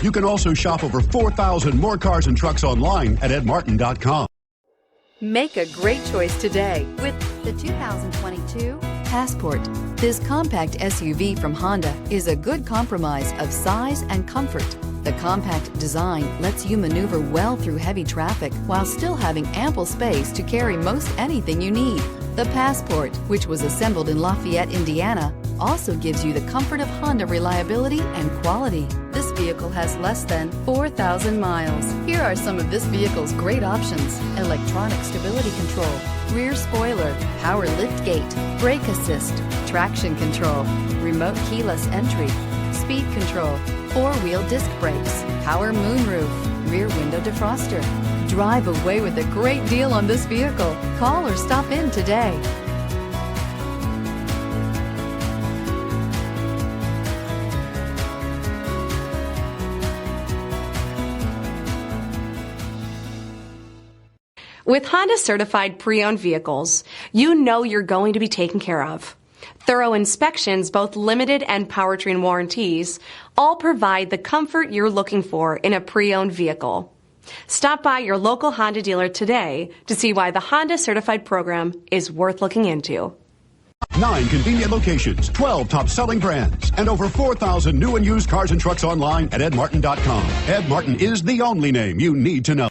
You can also shop over 4,000 more cars and trucks online at edmartin.com. Make a great choice today with the 2022 Passport. This compact SUV from Honda is a good compromise of size and comfort. The compact design lets you maneuver well through heavy traffic while still having ample space to carry most anything you need. The Passport, which was assembled in Lafayette, Indiana, also gives you the comfort of Honda reliability and quality. This vehicle has less than 4,000 miles. Here are some of this vehicle's great options: electronic stability control, rear spoiler, power liftgate, brake assist, traction control, remote keyless entry, speed control, four-wheel disc brakes, power moonroof, rear window defroster. Drive away with a great deal on this vehicle. Call or stop in today. With Honda certified pre-owned vehicles, you know you're going to be taken care of. Thorough inspections, both limited and powertrain warranties, all provide the comfort you're looking for in a pre-owned vehicle. Stop by your local Honda dealer today to see why the Honda certified program is worth looking into. 9 convenient locations, 12 top-selling brands, and over 4,000 new and used cars and trucks online at edmartin.com. Ed Martin is the only name you need to know.